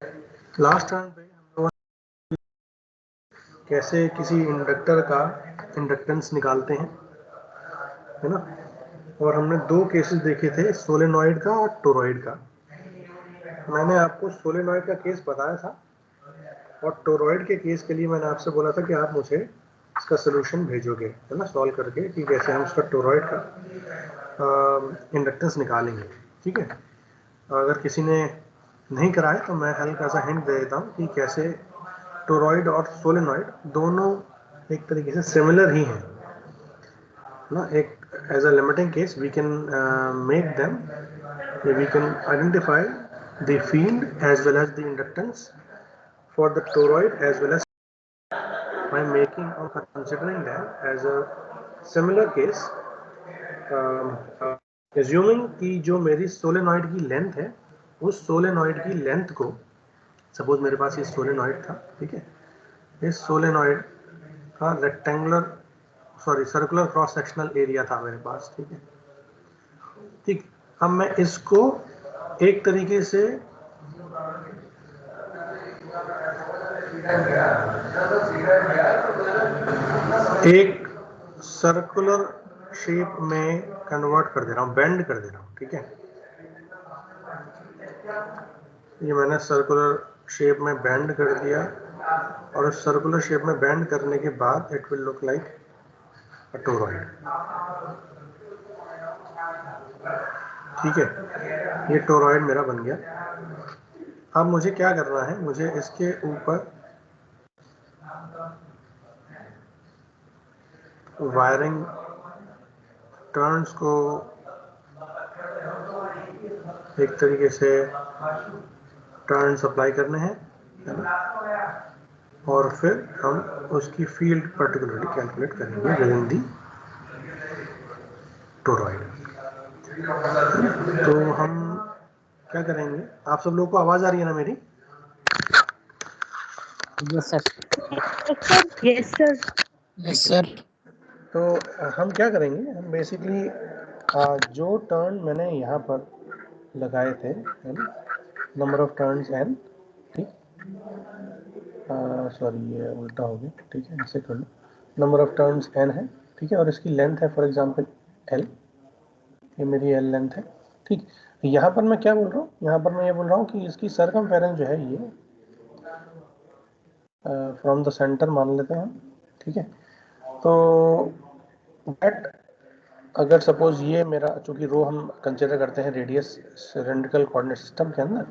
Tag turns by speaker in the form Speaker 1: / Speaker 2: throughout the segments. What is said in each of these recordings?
Speaker 1: Last turn पे हम लोग कैसे किसी इंडक्टर का इंडक्टेंस निकालते हैं, है ना। और हमने दो केसेस देखे थे, सोलेनॉइड का और टोरॉइड का। मैंने आपको सोलेनॉइड का केस बताया था और टोरॉइड के केस के लिए मैंने आपसे बोला था कि आप मुझे इसका सोल्यूशन भेजोगे, है ना, सॉल्व करके कि कैसे हम उसका टोरॉइड का इंडक्टेंस निकालेंगे। ठीक है, अगर किसी ने नहीं करा है तो मैं हल्का सा हिंट दे देता हूँ कि कैसे टोरॉइड और सोलेनॉइड दोनों एक तरीके से सिमिलर ही हैं ना। एक as a limiting case we can make them, we can identify the field as well as the inductance for the toroid as well as by making or considering them as a similar case, assuming कि जो मेरी solenoid की length है उस solenoid की length को, suppose मेरे पास ये सोलेनॉइड था, ठीक है, इस सोलेनॉइड का rectangular sorry circular cross sectional area था मेरे पास, ठीक है। ठीक, अब मैं इसको एक तरीके से एक सर्कुलर शेप में कन्वर्ट कर दे रहा हूँ, बेंड कर दे रहा हूँ, ठीक है। ये मैंने सर्कुलर शेप में बेंड कर दिया और उस सर्कुलर शेप में बेंड करने के बाद it will look like a toroid. ठीक है, ये टोरॉइड मेरा बन गया। अब मुझे क्या करना है, मुझे इसके ऊपर वायरिंग टर्न्स को एक तरीके से टर्न्स अप्लाई करने हैं, है ना, और फिर हम उसकी फील्ड पर्टिकुलरली कैलकुलेट करेंगे विद इन दी टोरॉइड। तो हम क्या करेंगे, आप सब लोगों को आवाज आ रही है ना मेरी?
Speaker 2: Yes sir.
Speaker 3: Yes sir.
Speaker 2: Yes sir.
Speaker 1: तो हम क्या करेंगे, हम बेसिकली जो टर्न मैंने यहाँ पर लगाए थे, है ना, नंबर ऑफ टर्न्स एन, ठीक, सॉरी ये उल्टा हो गया, ठीक है, ऐसे कर लो, नंबर ऑफ टर्न्स एन है, ठीक है, और इसकी लेंथ है फॉर एग्जांपल एल, ये मेरी एल लेंथ है, ठीक। यहाँ पर मैं क्या बोल रहा हूँ, यहाँ पर मैं ये बोल रहा हूँ कि इसकी सरकमफेरेंस जो है ये फ्रॉम द सेंटर मान लेते हैं, ठीक है। तो दैट, अगर सपोज ये मेरा, चूंकि रो हम कंसिडर करते हैं रेडियस सिलेंड्रिकल कोऑर्डिनेट सिस्टम के अंदर,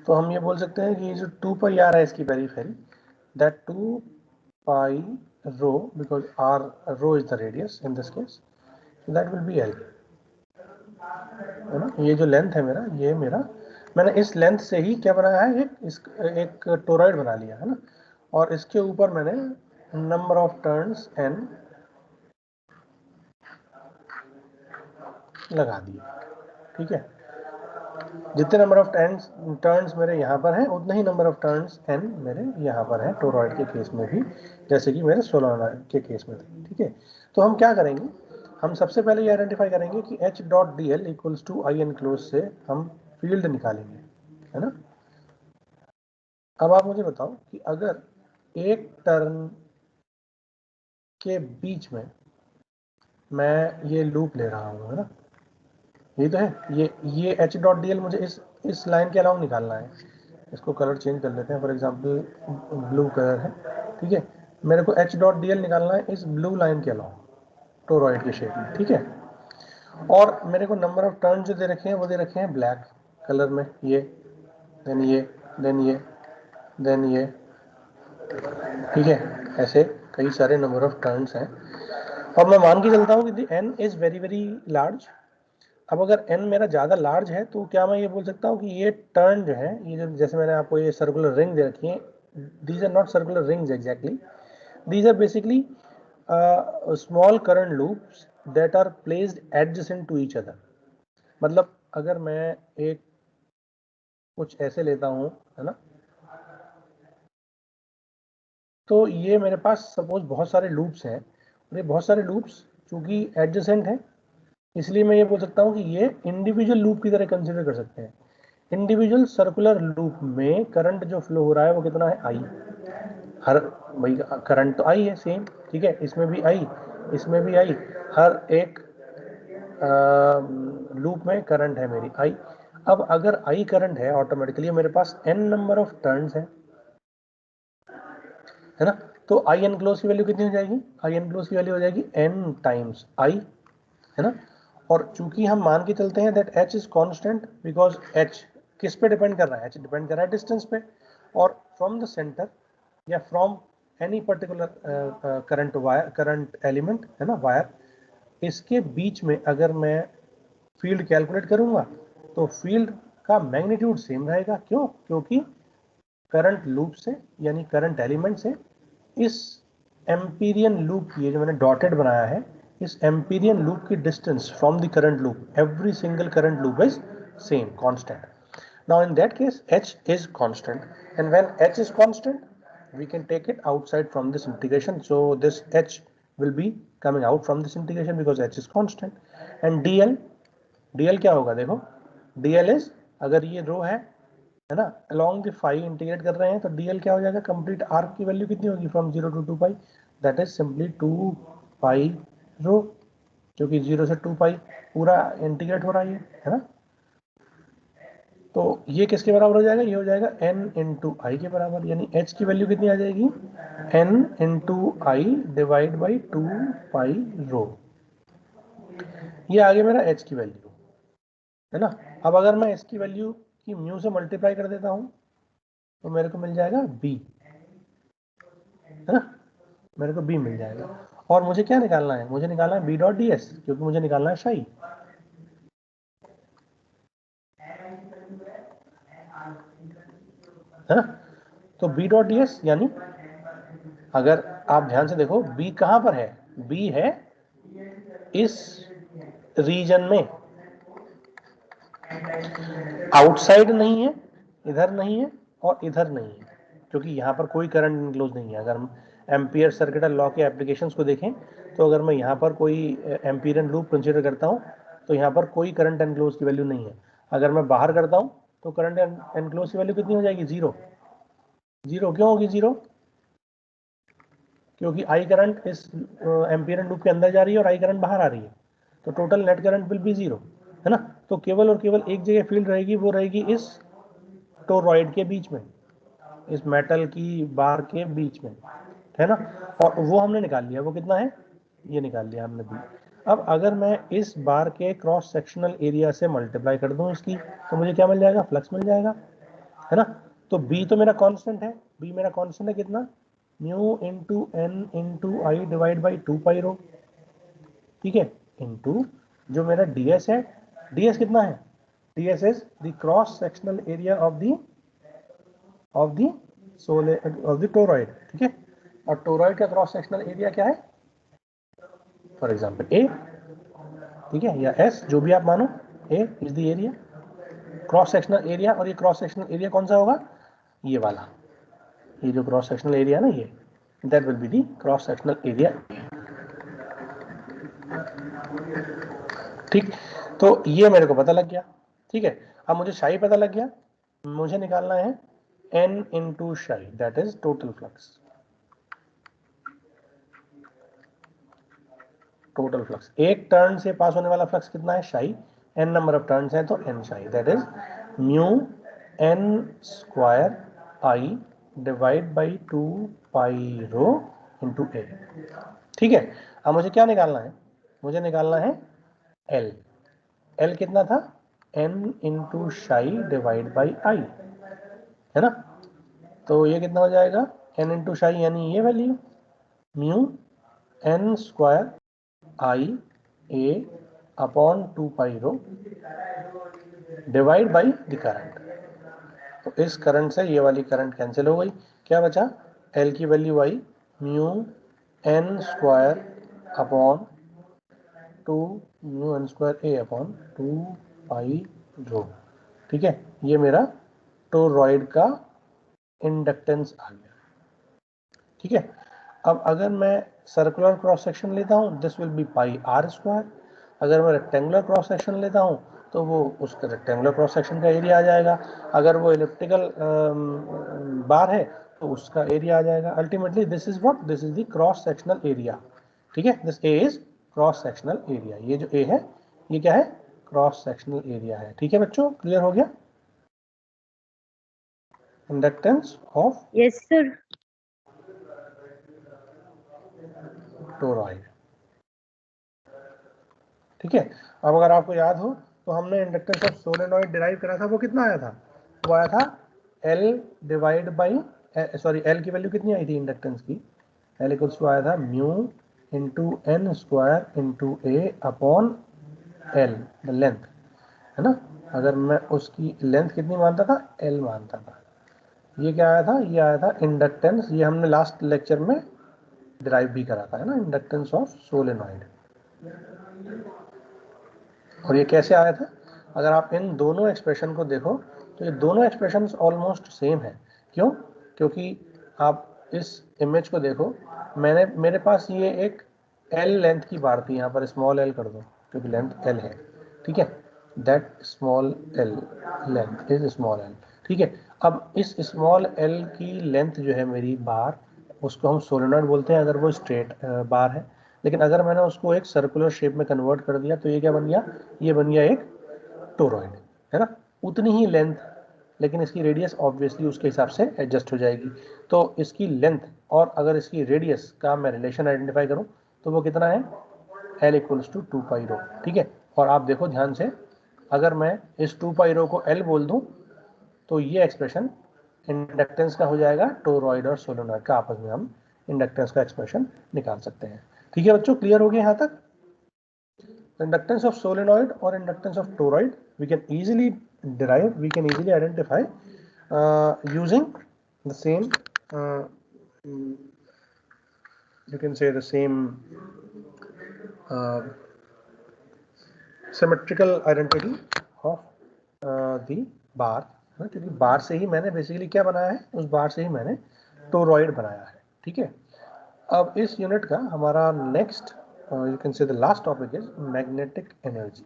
Speaker 1: तो हम ये बोल सकते हैं कि ये जो 2 पाई आर है इसकी periphery, that 2 pi rho, because r rho is the radius in this case, that will be L, है ना। ये जो लेंथ है मेरा, ये मेरा, मैंने इस लेंथ से ही क्या बनाया है, एक टोरॉइड बना लिया, है ना, और इसके ऊपर मैंने नंबर ऑफ टर्न्स एन लगा दिए, ठीक है। जितने नंबर ऑफ टर्न्स मेरे यहाँ पर हैं उतने ही नंबर ऑफ टर्न्स एन मेरे यहाँ पर हैं टोरॉइड के केस में भी, जैसे कि मेरे सोलेनॉइड के केस में थे, ठीक है। तो हम क्या करेंगे, हम सबसे पहले ये आइडेंटिफाई करेंगे कि H dot d l equals to I enclose से हम फील्ड निकालेंगे, है ना। अब आप मुझे बताओ कि अगर एक टर्न के बीच में मैं ये लूप ले रहा हूँ, है ना, ये तो है, ये एच डॉट डी एल मुझे इस लाइन के अलावा निकालना है। इसको कलर चेंज कर लेते हैं, फॉर एग्जांपल ब्लू कलर है, ठीक है। मेरे को एच डॉट डी एल निकालना है इस ब्लू लाइन के अलावा टोरॉइड के शेप में, ठीक है। और मेरे को नंबर ऑफ टर्न जो दे रखे हैं वो दे रखे हैं ब्लैक कलर में, ये देन ये देन ये देन ये, ठीक है। ऐसे कई सारे नंबर ऑफ टर्न्स हैं और मैं मान के चलता हूँ कि n is very very large. अब अगर n मेरा ज़्यादा लार्ज है तो क्या मैं ये बोल सकता हूँ कि ये टर्न जो है, ये जो जैसे मैंने आपको ये सर्कुलर रिंग दे रखी है, these are not circular rings exactly, these are basically small current loops that are placed adjacent to each other. मतलब अगर मैं एक कुछ ऐसे लेता हूँ, है ना, तो ये मेरे पास सपोज बहुत सारे लूप्स हैं और ये बहुत सारे लूप्स चूंकि एडजेसेंट हैं, इसलिए मैं ये बोल सकता हूँ कि ये इंडिविजुअल लूप की तरह कंसिडर कर सकते हैं। इंडिविजुअल सर्कुलर लूप में करंट जो फ्लो हो रहा है वो कितना है, आई। हर भाई करंट तो आई है सेम, ठीक है, इसमें भी आई, इसमें भी आई, हर एक लूप में करंट है मेरी आई। अब अगर आई करंट है ऑटोमेटिकली मेरे पास n नंबर ऑफ टर्न्स है ना, तो आई एन क्लोज की वैल्यू कितनी हो जाएगी, आई एन क्लोज की वैल्यू हो जाएगी n टाइम्स आई, है ना। और चूंकि हम मान के चलते हैं that h is constant, because h किस पे डिपेंड कर रहा है, h डिपेंड कर रहा है डिस्टेंस पे, और फ्रॉम द सेंटर या from any particular current wire, current element है ना, वायर, इसके बीच में अगर मैं फील्ड कैलकुलेट करूंगा तो फील्ड का मैग्नीट्यूड सेम रहेगा। क्यों? क्योंकि करंट लूप से यानी करंट एलिमेंट से इस एम्पीरियन लूप की, ये जो मैंने डॉटेड बनाया है, इस एम्पीरियन लूप की distance from the current loop, every single current loop is same, constant. Now in that case h is constant, and when h is constant we can take it outside from this integration, so this h will be coming out from this integration because h is constant. And dl क्या होगा, देखो dl is, अगर ये रो है ना, along the phi integrate कर रहे हैं तो dl क्या हो जाएगा, कंप्लीट आर्क की वैल्यू कितनी होगी, from 0 to 2 pi, that is simply 2 pi रो, क्योंकि 0 से 2 पाई पूरा इंटीग्रेट हो रहा है ना। तो ये किसके बराबर हो जाएगा, ये हो जाएगा n इंटू आई के बराबर, यानी h की वैल्यू कितनी आ जाएगी, n into I divide by 2 pi रो। ये आ गया मेरा h की वैल्यू, है ना। अब अगर मैं इसकी वैल्यू की म्यू से मल्टीप्लाई कर देता हूं तो मेरे को मिल जाएगा b, है ना, मेरे को b मिल जाएगा। और मुझे क्या निकालना है, मुझे निकालना है b डॉट डी एस, क्योंकि मुझे निकालना है शाई, है ना। तो b डॉट डी एस यानी, अगर आप ध्यान से देखो b कहां पर है, b है इस रीजन में, आउटसाइड नहीं है, इधर नहीं है और इधर नहीं है, क्योंकि यहाँ पर कोई करंट इनक्लोज नहीं है। अगर हम एम्पियर सर्किट लॉ के एप्लीकेशंस को देखें तो अगर मैं यहाँ पर कोई एम्पियरन लूप कंसीडर करता हूँ तो यहाँ पर कोई करंट एनक्लोज की वैल्यू नहीं है। अगर मैं बाहर करता हूँ तो करंट एनक्लोज की वैल्यू कितनी हो जाएगी, जीरो। जीरो क्यों होगी जीरो, क्योंकि आई करंट इस एम्पियरन लूप के अंदर जा रही है और आई करंट बाहर आ रही है, तो total net current will be zero, है ना। तो केवल और केवल एक जगह फील्ड रहेगी, वो रहेगी इस टोरॉइड के बीच में, इस मेटल की बार के बीच में, है ना। और वो हमने निकाल लिया, वो कितना है, ये निकाल लिया हमने भी। अब अगर मैं इस बार के क्रॉस सेक्शनल एरिया से मल्टीप्लाई कर दूं इसकी, तो मुझे क्या मिल जाएगा, फ्लक्स मिल जाएगा, है ना। तो b तो मेरा कांस्टेंट है, b मेरा कांस्टेंट है कितना, mu into n into I divide by 2 pi rho, ठीक है, इंटू जो मेरा ds है, ds कितना है, ds is the cross sectional area of the toroid, ठीक है। और टोरॉइड का क्रॉस सेक्शनल एरिया क्या है, फॉर एग्जांपल a, ठीक है, या s, जो भी आप मानो, a is the area, cross sectional area. और ये क्रॉस सेक्शनल एरिया कौन सा होगा, ये वाला, ये जो क्रॉस सेक्शनल एरिया है ना, ये that will be the cross sectional area, ठीक। तो ये मेरे को पता लग गया, ठीक है। अब मुझे शाई पता लग गया, मुझे निकालना है n इंटू शाई, that is total flux, total flux, एक टर्न से पास होने वाला फ्लक्स कितना है, शाई, n नंबर ऑफ टर्न्स है तो n psi, that is mu n square I divide by 2 pi rho into a, ठीक है। अब मुझे क्या निकालना है, मुझे निकालना है l, l कितना था, n इंटू शाई डिवाइड बाई आई, है ना। तो ये कितना हो जाएगा, n इंटू शाई यानी ये value, mu n square I A upon 2 pi rho divide by the current. तो इस करंट से ये वाली करंट कैंसिल हो गई, क्या बचा, L की value I mu n square upon 2 mu n square a upon 2 pi rho, ठीक है। ये मेरा टोरॉइड का इंडक्टेंस आ गया, ठीक है। अब अगर मैं सर्कुलर क्रॉस सेक्शन लेता हूं, this will be pi r square. अगर मैं रेक्टेंगुलर क्रॉस सेक्शन लेता हूं तो वो उसका रेक्टेंगुलर क्रॉस सेक्शन का एरिया आ जाएगा। अगर वो इलिप्टिकल बार है तो उसका एरिया आ जाएगा। Ultimately this is what, this is the cross sectional area. ठीक है, this A is cross sectional area. ये जो ए है ये क्या है, क्रॉस सेक्शनल एरिया है। ठीक है बच्चों, क्लियर हो गया? Inductance of
Speaker 3: Yes, sir.
Speaker 1: Toroid. ठीक है, अब अगर आपको याद हो तो हमने इंडक्टेंस ऑफ सोलेनॉइड डिराइव करा था, वो कितना आया था? वो आया था L divide by, sorry L की वैल्यू कितनी आई थी इंडक्टेंस की? L इक्वल्स टू आया था mu into n square into A upon L, the length, है ना। अगर मैं उसकी लेंथ कितनी मानता था? L मानता था। ये क्या आया था? ये आया था इंडक्टेंस। ये हमने लास्ट लेक्चर में डिराइव भी करा था, है ना, इंडक्टेंस ऑफ सोलेनॉइड। और ये कैसे आया था? अगर आप इन दोनों एक्सप्रेशन को देखो तो ये दोनों एक्सप्रेशन ऑलमोस्ट सेम है। क्यों? क्योंकि आप इस इमेज को देखो, मेरे पास ये एक L लेंथ की बार थी, यहाँ पर स्मॉल l कर दो क्योंकि लेंथ L है। ठीक है, that small l length is small l। ठीक है, अब इस स्मॉल l की लेंथ जो है मेरी बार, उसको हम सोलेनॉइड बोलते हैं अगर वो स्ट्रेट बार है। लेकिन अगर मैंने उसको एक सर्कुलर शेप में कन्वर्ट कर दिया तो ये क्या बन गया? ये बन गया एक टोरॉइड, है ना। उतनी ही लेंथ, लेकिन इसकी रेडियस ऑब्वियसली उसके हिसाब से एडजस्ट हो जाएगी। तो इसकी लेंथ और अगर इसकी रेडियस का मैं रिलेशन आइडेंटिफाई करूं तो वो कितना है? L equals to 2 pi rho. ठीक है, और आप देखो ध्यान से, अगर मैं इस 2 पाई रो को L बोल दूं तो ये एक्सप्रेशन इंडक्टेंस का हो जाएगा। टोरॉइड और सोलेनॉइड का आपस में हम इंडक्टेंस का एक्सप्रेशन निकाल सकते हैं। ठीक है बच्चों, क्लियर हो गया यहाँ तक? Inductance of solenoid or inductance of toroid we can easily derive, we can easily identify using the same you can say the same symmetrical identity of the bar, क्योंकि बार से ही मैंने बेसिकली क्या बनाया है, उस बार से ही मैंने टोरॉइड बनाया है। ठीक है, अब इस यूनिट का हमारा next you can say the last topic is magnetic energy.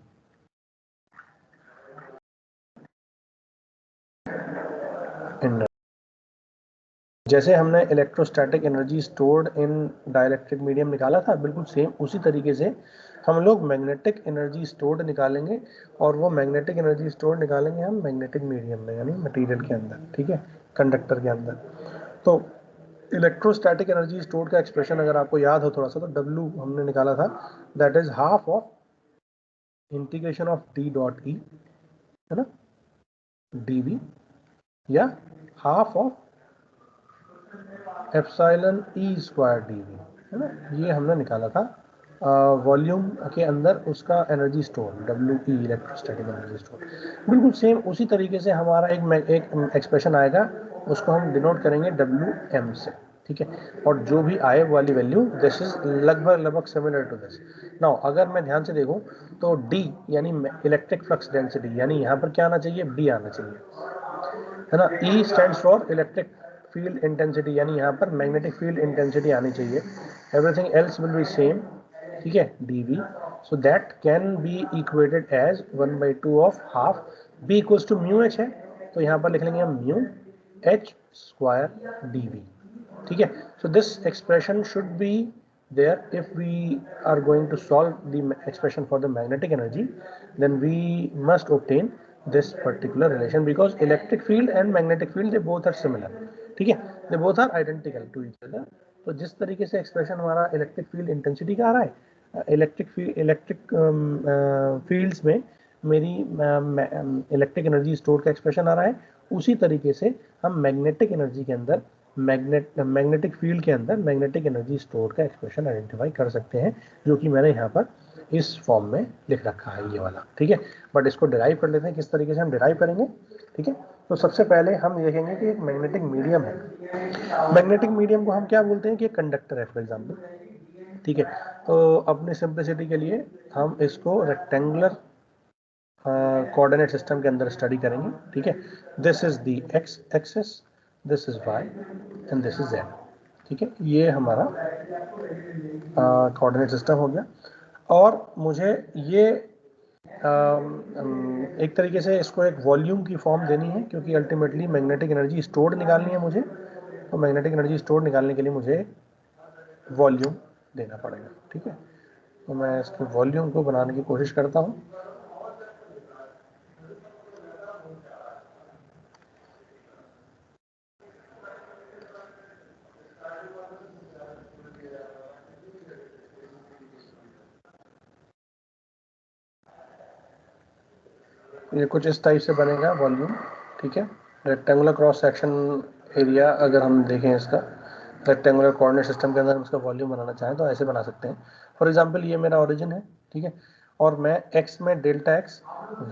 Speaker 1: जैसे हमने electrostatic energy stored in dielectric medium निकाला था, बिल्कुल सेम उसी तरीके से हम लोग मैग्नेटिक एनर्जी स्टोर्ड निकालेंगे। और वो मैग्नेटिक एनर्जी स्टोर्ड निकालेंगे हम मैग्नेटिक मीडियम में, यानी मटेरियल के अंदर। ठीक है, कंडक्टर के अंदर। तो इलेक्ट्रोस्टैटिक एनर्जी स्टोर्ड का एक्सप्रेशन अगर आपको याद हो थोड़ा सा, तो W हमने निकाला था, that is half of integration of D dot E, है ना, dV, या half of epsilon E square dV, है ना। ये हमने निकाला था वॉल्यूम के अंदर उसका energy store, WE electrostatic energy store. बिल्कुल सेम उसी तरीके से हमारा एक एक्सप्रेशन आएगा, उसको हम डिनोट करेंगे WM से। ठीक है, और जो भी आए वाली वैल्यू, दिस इज लगभग सिमिलर टू दिस। नाउ अगर मैं ध्यान से देखूं तो D यानी इलेक्ट्रिक फ्लक्स डेंसिटी, यानी यहाँ पर क्या आना चाहिए? B आना चाहिए, है ना। E stands for electric field intensity, यानी यहाँ पर मैग्नेटिक फील्ड इंटेंसिटी आनी चाहिए। Everything else will be same. ठीक है, dV, so that can be equated as 1/2 of half B equals to mu H है, तो यहाँ पर लिख लेंगे हम म्यू H स्क्वायर dV। ठीक है, so this expression should be there if we are going to solve the expression for the magnetic energy, then we must obtain this particular relation because electric field and magnetic field they both are similar. ठीक है, they both are identical to each other. तो जिस तरीके से expression हमारा electric field intensity का आ रहा है, इलेक्ट्रिक फील्ड्स में मेरी इलेक्ट्रिक एनर्जी स्टोर का एक्सप्रेशन आ रहा है, उसी तरीके से हम मैग्नेटिक एनर्जी के अंदर मैग्नेटिक फील्ड के अंदर मैग्नेटिक एनर्जी स्टोर का एक्सप्रेशन आइडेंटिफाई कर सकते हैं, जो कि मैंने यहाँ पर इस फॉर्म में लिख रखा है, ये वाला। ठीक है, बट इसको डिराइव कर लेते हैं, किस तरीके से हम डिराइव करेंगे। ठीक है, तो सबसे पहले हम देखेंगे कि एक मैग्नेटिक मीडियम है। मैग्नेटिक मीडियम को हम क्या बोलते हैं कि एक कंडक्टर है, फॉर एग्जाम्पल। ठीक है, तो अपने सिंप्लिसिटी के लिए हम इसको रेक्टेंगुलर कोऑर्डिनेट सिस्टम के अंदर स्टडी करेंगे। ठीक है, this is the x axis, this is y and this is z. ठीक है, ये हमारा कोऑर्डिनेट सिस्टम हो गया। और मुझे ये एक तरीके से इसको एक वॉल्यूम की फॉर्म देनी है, क्योंकि अल्टीमेटली मैग्नेटिक एनर्जी स्टोर्ड निकालनी है मुझे, तो मैग्नेटिक एनर्जी स्टोर निकालने के लिए मुझे वॉल्यूम देना पड़ेगा। ठीक है, तो मैं इसके वॉल्यूम को बनाने की कोशिश करता हूँ। ये कुछ इस टाइप से बनेगा वॉल्यूम। ठीक है, रेक्टेंगुलर क्रॉस सेक्शन एरिया अगर हम देखें इसका, रेक्टेंगुलर कोऑर्डिनेट सिस्टम के अंदर हम इसका वॉल्यूम बनाना चाहें तो ऐसे बना सकते हैं। फॉर एग्जांपल ये मेरा ओरिजिन है, ठीक है, और मैं x में डेल्टा x,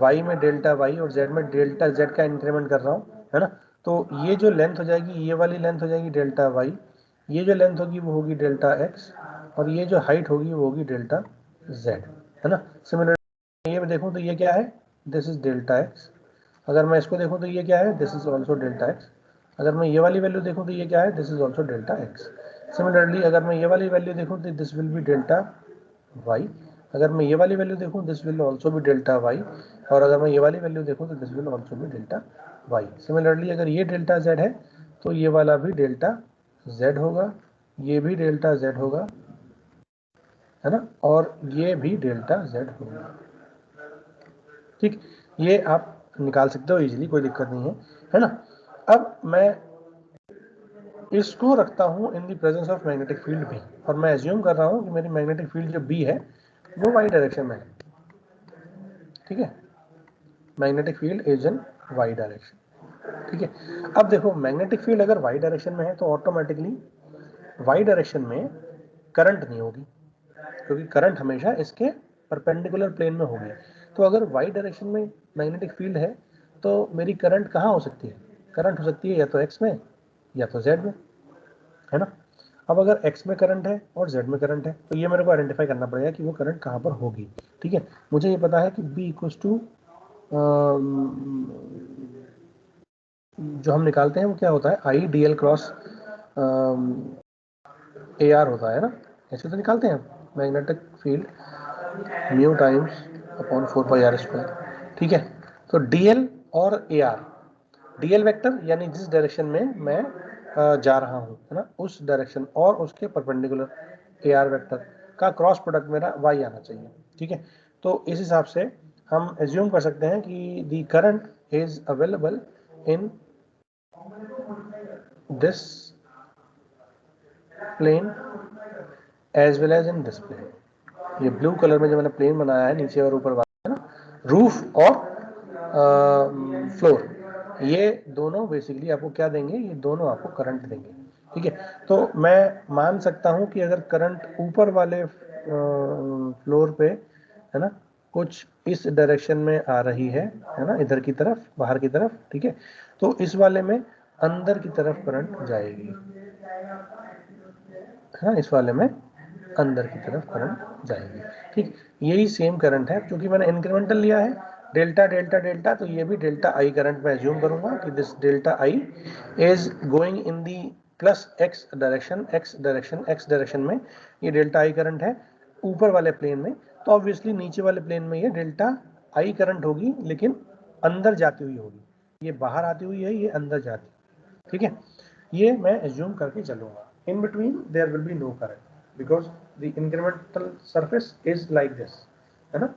Speaker 1: y में डेल्टा y और z में डेल्टा z का इंक्रीमेंट कर रहा हूँ, है ना। तो ये जो लेंथ हो जाएगी, ये वाली लेंथ हो जाएगी डेल्टा y, ये जो लेंथ होगी वो होगी डेल्टा x, और ये जो हाइट होगी वो होगी डेल्टा z, है ना। सिमिलरली ये देखूँ तो ये क्या है, दिस इज डेल्टा x। अगर मैं इसको देखूँ तो ये क्या है, this is also delta x। अगर मैं ये वाली वैल्यू देखूँ तो ये क्या है, this is also delta x। Similarly अगर मैं ये वाली वैल्यू देखूँ तो this will B delta y। अगर मैं ये वाली वैल्यू देखूँ this will also be delta y, और अगर मैं ये वाली वैल्यू देखूँ तो this will also be delta y। Similarly अगर ये डेल्टा z है तो ये वाला भी डेल्टा z होगा, ये भी डेल्टा z होगा, है ना, और ये भी डेल्टा z होगा। ठीक, ये आप निकाल सकते हो इजीली, कोई दिक्कत नहीं है ना। अब मैं इसको रखता हूँ in the presence of magnetic field B, और मैं एज्यूम कर रहा हूँ कि मेरी मैग्नेटिक फील्ड जो B है वो वाई डायरेक्शन में है। ठीक है, magnetic field is in y direction. ठीक है, अब देखो मैग्नेटिक फील्ड अगर वाई डायरेक्शन में है तो ऑटोमेटिकली वाई डायरेक्शन में करंट नहीं होगी, क्योंकि करंट हमेशा इसके परपेंडिकुलर प्लेन में होगी। तो अगर वाई डायरेक्शन में मैग्नेटिक फील्ड है तो मेरी करंट कहाँ हो सकती है, करंट हो सकती है या तो एक्स में या तो जेड में, है ना। अब अगर x में करंट है और z में करंट है तो ये मेरे को आइडेंटिफाई करना पड़ेगा कि वो करंट कहाँ पर होगी। ठीक है, मुझे ये पता है कि B इक्वल्स टू जो हम निकालते हैं वो क्या होता है, I D L cross A R होता है ना, ऐसे तो निकालते हैं magnetic field mu times upon 4πr²। ठीक है, तो डी एल और A R, D L vector यानी जिस डायरेक्शन में मैं जा रहा हूँ, है ना, उस डायरेक्शन और उसके परपेंडिकुलर ए आर वेक्टर का क्रॉस प्रोडक्ट मेरा वाई आना चाहिए। ठीक है, तो इस हिसाब से हम एज्यूम कर सकते हैं कि the current is available in this plane as well as in this plane. ये ब्लू कलर में जो मैंने प्लेन बनाया है नीचे और ऊपर वाला, है ना, रूफ और फ्लोर, ये दोनों बेसिकली आपको क्या देंगे, ये दोनों आपको करंट देंगे। ठीक है, तो मैं मान सकता हूं कि अगर करंट ऊपर वाले फ्लोर पे, है ना, कुछ इस डायरेक्शन में आ रही है ना, इधर की तरफ, बाहर की तरफ, ठीक है, तो इस वाले में अंदर की तरफ करंट जाएगी, है ना, इस वाले में अंदर की तरफ करंट जाएगी। ठीक, यही सेम करंट है, क्योंकि मैंने इंक्रीमेंटल लिया है डेल्टा डेल्टा डेल्टा, तो ये भी डेल्टा आई करंट में एज्यूम करूंगा कि this delta I is going in the plus x direction, x direction, x direction में ये डेल्टा आई करंट है ऊपर वाले प्लेन में, तो ऑब्वियसली नीचे वाले प्लेन में ये डेल्टा आई करंट होगी, लेकिन अंदर जाती हुई होगी, ये बाहर आती हुई है, ये अंदर जाती। ठीक है, ये मैं एज्यूम करके चलूंगा। In between there will be no current because the incremental surface is like this, है ना।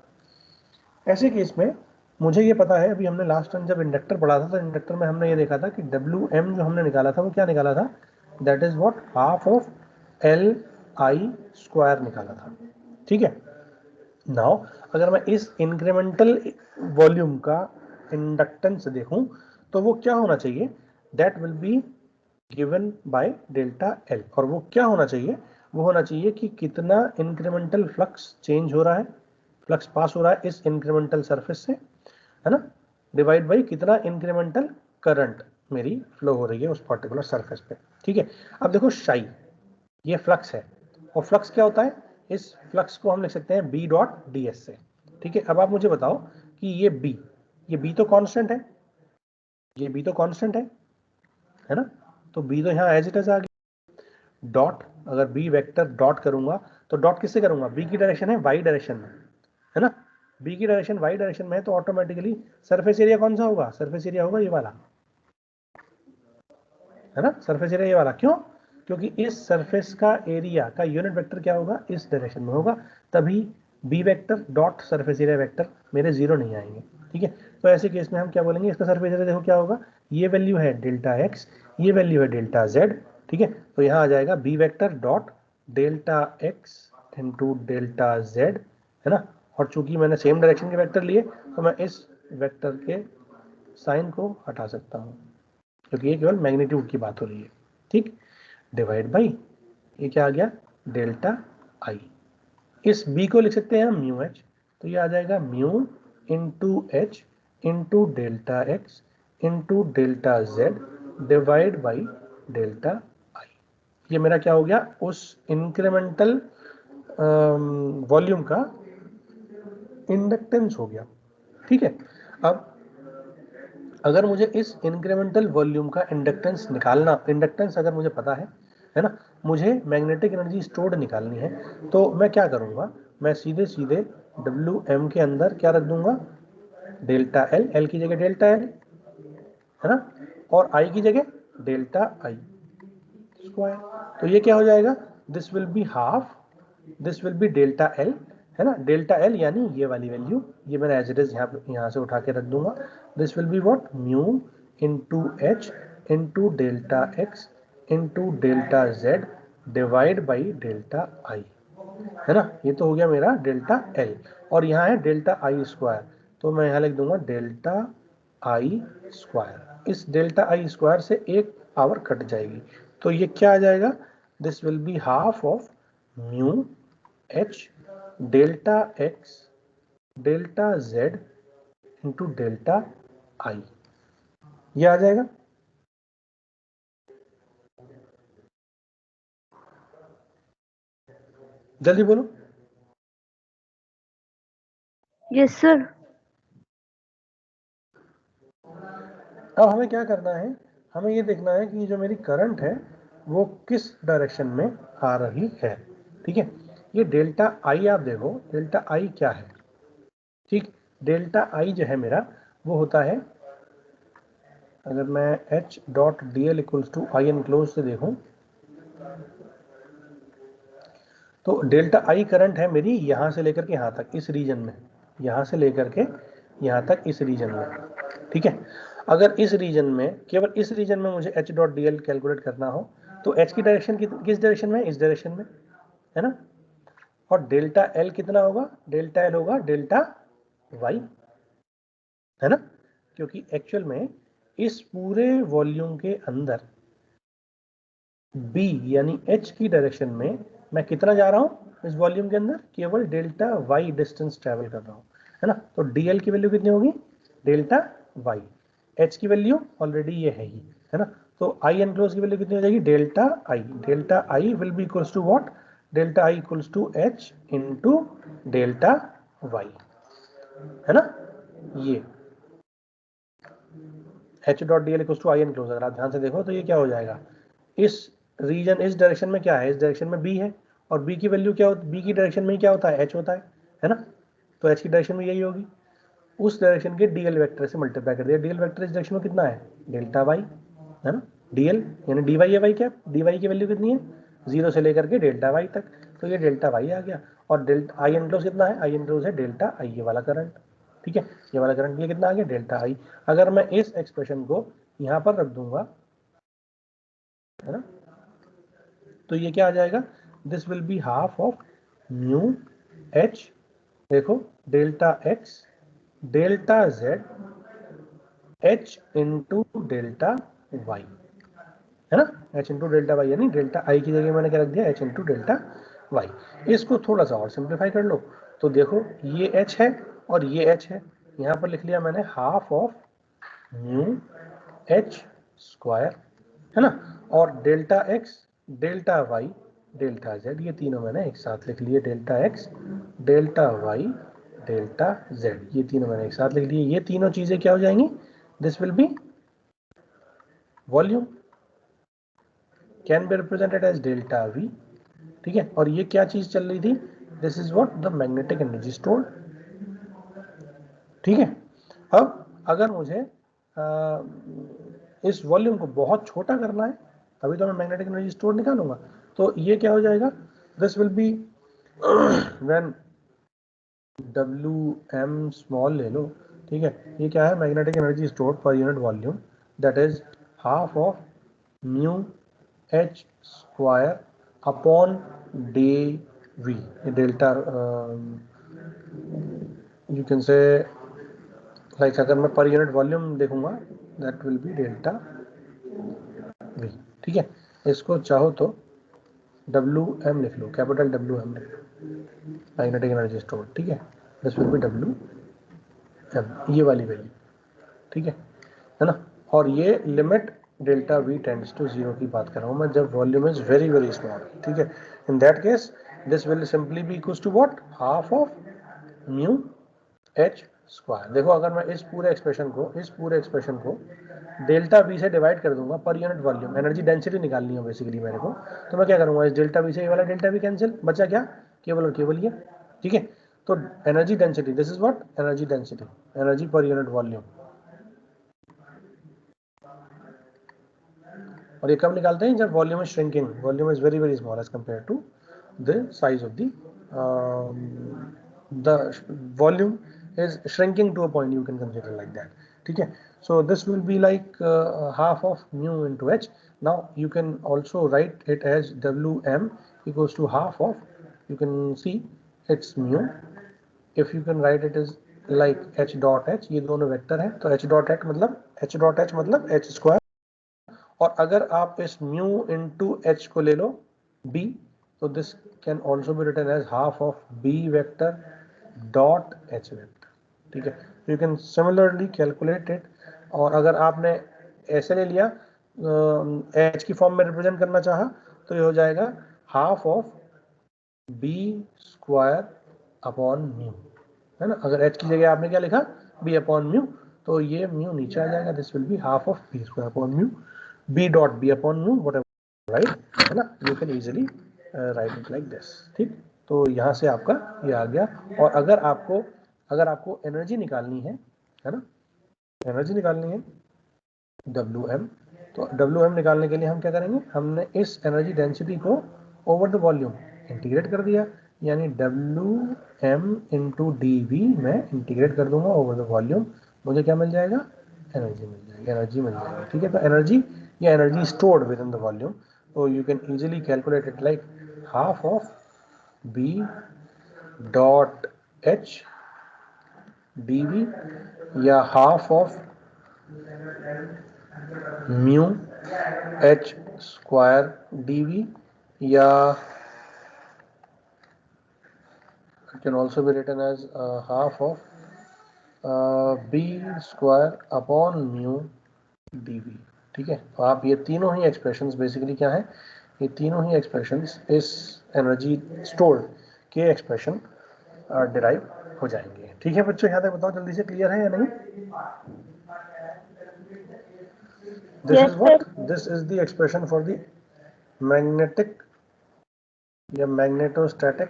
Speaker 1: ऐसे केस में मुझे ये पता है, अभी हमने लास्ट टाइम जब इंडक्टर पढ़ा था तो इंडक्टर में हमने ये देखा था कि डब्ल्यू एम जो हमने निकाला था वो क्या निकाला था, that is what, half of L I square निकाला था। ठीक है, नाउ अगर मैं इस इंक्रीमेंटल वॉल्यूम का इंडक्टेंस देखूं तो वो क्या होना चाहिए, that will be given by delta L, और वो क्या होना चाहिए, वो होना चाहिए कि कितना इंक्रीमेंटल फ्लक्स चेंज हो रहा है, फ्लक्स पास हो रहा है इस इंक्रीमेंटल सरफेस से, है ना, डिवाइड बाई कितना इंक्रीमेंटल करंट मेरी फ्लो हो रही है उस पर्टिकुलर सरफेस पे। ठीक है, अब देखो शाई, ये फ्लक्स है, और फ्लक्स क्या होता है, इस फ्लक्स को हम लिख सकते हैं बी डॉट डी एस से। ठीक है, अब आप मुझे बताओ कि ये बी तो कांस्टेंट है, ये बी तो कांस्टेंट है ना, तो बी तो यहाँ एज इट इज आ गया। डॉट, अगर बी वेक्टर डॉट करूंगा तो डॉट किससे करूंगा, बी की डायरेक्शन है वाई डायरेक्शन में, है ना, बी की डायरेक्शन वाई डायरेक्शन में है तो ऑटोमेटिकली सरफेस एरिया कौन सा होगा, सरफेस एरिया होगा ये वाला, है ना, सरफेस एरिया ये वाला। क्यों? क्योंकि इस सरफेस का एरिया का यूनिट वेक्टर क्या होगा, इस डायरेक्शन में होगा, तभी B vector dot surface area vector मेरे जीरो नहीं आएंगे। ठीक है, तो ऐसे केस में हम क्या बोलेंगे, इसका सरफेस एरिया देखो क्या होगा, ये वैल्यू है डेल्टा एक्स, ये वैल्यू है डेल्टा जेड। ठीक है, तो यहाँ आ जाएगा B vector dot delta x into delta z, है ना। और चूंकि मैंने सेम डायरेक्शन के वेक्टर लिए तो मैं इस वेक्टर के साइन को हटा सकता हूँ, क्योंकि ये केवल मैग्नीट्यूड की बात हो रही है। ठीक, डिवाइड बाई ये क्या आ गया, डेल्टा आई। इस b को लिख सकते हैं हम म्यू एच, तो ये आ जाएगा mu into H into delta x into delta Z divide by delta आई। ये मेरा क्या हो गया, उस इंक्रीमेंटल वॉल्यूम का इंडक्टेंस हो गया। ठीक है, अब अगर मुझे इस इंक्रीमेंटल वॉल्यूम का इंडक्टेंस निकालना, इंडक्टेंस अगर मुझे पता है ना, मुझे मैग्नेटिक एनर्जी स्टोर्ड निकालनी है, तो मैं क्या करूंगा, मैं सीधे सीधे डब्ल्यू एम के अंदर क्या रख दूंगा, डेल्टा एल, एल की जगह डेल्टा एल, है ना, और आई की जगह डेल्टा आई स्क्वायर। तो ये क्या हो जाएगा, this will be half, this will B delta L, है ना, डेल्टा एल यानी ये वाली वैल्यू, ये मैंने एज इट इज यहाँ से उठा के रख दूंगा। This will be what, mu into H into delta x into delta Z divide by delta आई, है ना। ये तो हो गया मेरा डेल्टा एल, और यहाँ है डेल्टा आई स्क्वायर, तो मैं यहाँ लिख दूंगा डेल्टा आई स्क्वायर। इस डेल्टा आई स्क्वायर से एक पावर कट जाएगी, तो ये क्या आ जाएगा, this will be half of mu H delta x delta Z into delta आई, ये आ जाएगा। जल्दी बोलो।
Speaker 3: Yes, sir.
Speaker 1: अब हमें क्या करना है, हमें ये देखना है कि जो मेरी करंट है वो किस डायरेक्शन में आ रही है। ठीक है, ये डेल्टा आई आप देखो, डेल्टा आई क्या है। ठीक, डेल्टा आई जो है मेरा वो होता है, अगर मैं H dot d l equals to I enclose से देखूं, तो डेल्टा आई करंट है मेरी यहाँ से लेकर के यहाँ तक इस रीजन में, यहाँ से लेकर के यहाँ तक इस रीजन में। ठीक है, अगर इस रीजन में, केवल इस रीजन में मुझे H dot d L calculate करना हो तो एच की डायरेक्शन किस डायरेक्शन में, इस डायरेक्शन में, है ना। और डेल्टा एल कितना होगा, डेल्टा एल होगा डेल्टा वाई, है ना, क्योंकि एक्चुअल में इस पूरे वॉल्यूम के अंदर बी यानी एच की डायरेक्शन में मैं कितना जा रहा हूं, इस वॉल्यूम के अंदर केवल डेल्टा वाई डिस्टेंस ट्रेवल कर रहा हूं, है ना। तो डीएल की वैल्यू कितनी होगी, डेल्टा वाई, एच की वैल्यू ऑलरेडी ये है ना। तो आई एनक्लोज की वैल्यू कितनी हो जाएगी, delta I will be equals to what, delta I equals to H into delta Y, है ना। ये H dot d l equals to I enclose, अगर आप ध्यान से देखो तो ये क्या हो जाएगा, इस रीजन, इस डायरेक्शन में क्या है, इस डायरेक्शन में बी है, और बी की वैल्यू क्या होती, बी की डायरेक्शन में क्या होता है, एच होता है ना। तो एच की डायरेक्शन में यही होगी, उस डायरेक्शन के डीएल वेक्टर से मल्टीप्लाई कर दिया, डीएल वेक्टर इस डायरेक्शन में कितना है, डेल्टा वाई, है ना। डीएल यानी डी वाई है, वाई क्या, डी वाई की वैल्यू कितनी है, जीरो से लेकर के डेल्टा वाई तक, तो ये डेल्टा वाई आ गया। और डेल्टा आई एनक्लोज कितना है, आई एनक्लोज है डेल्टा आई, ये वाला करंट। ठीक है, ये वाला करंट ये कितना आ गया, डेल्टा आई। अगर मैं इस एक्सप्रेशन को यहाँ पर रख दूंगा, है ना, तो ये क्या आ जाएगा, this will be half of mu H, देखो delta x delta Z H into delta Y, है ना, एच इंटू डेल्टा वाई, यानी डेल्टा आई की जगह मैंने क्या रख दिया, एच इंटू डेल्टा वाई। इसको थोड़ा सा और सिंप्लीफाई कर लो, तो देखो ये एच है और ये एच है, यहाँ पर लिख लिया मैंने half of mu H square, है ना, और delta x delta y delta z, ये तीनों मैंने एक साथ लिख लिए, delta x delta y delta z, ये तीनों मैंने एक साथ लिख लिए। ये तीनों चीजें क्या हो जाएंगी, this will be volume, can be represented as delta V. ठीक है, और ये क्या चीज चल रही थी, this is what the magnetic energy stored, ठीक है। अब अगर मुझे इस वॉल्यूम को बहुत छोटा करना है, तभी तो मैं मैग्नेटिक एनर्जी स्टोर निकालूंगा। तो ये क्या हो जाएगा, this will be when WM small ले लो, ठीक है। ये क्या है, मैग्नेटिक एनर्जी स्टोर पर unit volume, that is half of mu H square upon dV, delta U can say like, अगर मैं पर यूनिट वॉल्यूम देखूंगा that will B delta V, ठीक है। इसको चाहो तो WM लिख लो, कैपिटल WM लिख लो, मैग्नेटिक एनर्जी स्टोर, ठीक है। दिस विल बी WM, ये वाली वैल्यू, ठीक है ना। और ये limit delta V tends to 0 की बात कर रहा हूँ मैं, जब volume is very very small, ठीक है। In that case this will simply be equals to what, half of mu H square. देखो, अगर मैं इस पूरे एक्सप्रेशन को डेल्टा V से डिवाइड कर दूंगा पर यूनिट वॉल्यूम, एनर्जी डेंसिटी निकालनी है बेसिकली मेरे को, तो मैं क्या करूंगा, इस डेल्टा V से ये वाला डेल्टा V कैंसिल, बचा क्या, केवल और केवल ये, ठीक है। तो energy density, this is what, energy density, energy per unit volume. और ये कब निकालते हैं, जब volume is shrinking, volume is very very small as compare to the size of the volume is shrinking to a point, you can consider like that, ठीक है। So this will be like half of mu into H. Now you can also write it as WM equals to half of, you can see it's mu, if you can write it as like H dot H, ये दोनों vector है, तो H dot H मतलब H square, और अगर आप इस mu into H को ले लो B, तो this can also be written as half of B vector dot H vector, ठीक है। You can similarly calculate it, और अगर आपने ऐसे ले लिया H की फॉर्म में रिप्रेजेंट करना चाहा, तो ये हो जाएगा half of B square upon mu, है ना। अगर H की जगह आपने क्या लिखा, B अपॉन म्यू, तो ये म्यू नीचे आ जाएगा, this will be half of B square upon mu, B dot B upon mu, whatever, right, है ना। You can easily right it like this, ठीक। तो यहाँ से आपका ये आ गया। और अगर आपको एनर्जी निकालनी है ना, एनर्जी निकालनी है WM, तो WM निकालने के लिए हम क्या करेंगे, हमने इस एनर्जी डेंसिटी को ओवर द वॉल्यूम इंटीग्रेट कर दिया, यानी WM इंटू DV मैं इंटीग्रेट कर दूंगा ओवर द वॉल्यूम, मुझे क्या मिल जाएगा, एनर्जी मिल जाएगी, ठीक है। तो एनर्जी या energy stored within the volume, तो you can easily calculate it like half of B dot H dV, या half of mu H square dV, या it can also be written as half of B square upon mu dV, ठीक है। तो आप ये तीनों ही expressions basically क्या है, ये तीनों ही एक्सप्रेशंस इस एनर्जी स्टोर्ड के एक्सप्रेशन डिराइव हो जाएंगे, ठीक है बच्चों। यहाँ तक बताओ जल्दी से, क्लियर है या नहीं? This
Speaker 3: Yes,
Speaker 1: is what? This is the expression for the magnetic या magnetostatic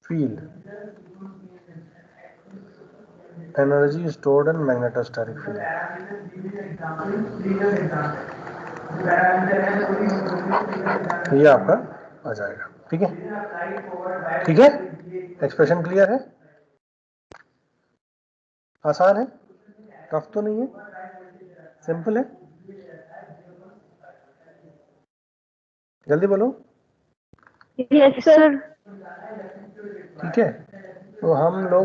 Speaker 1: field, energy stored in magnetostatic field. ये आपका आ जाएगा, ठीक है, ठीक है। एक्सप्रेशन क्लियर है, आसान है, टफ तो नहीं है, सिंपल है, जल्दी बोलो।
Speaker 3: yes sir.
Speaker 1: ठीक है, तो हम लोग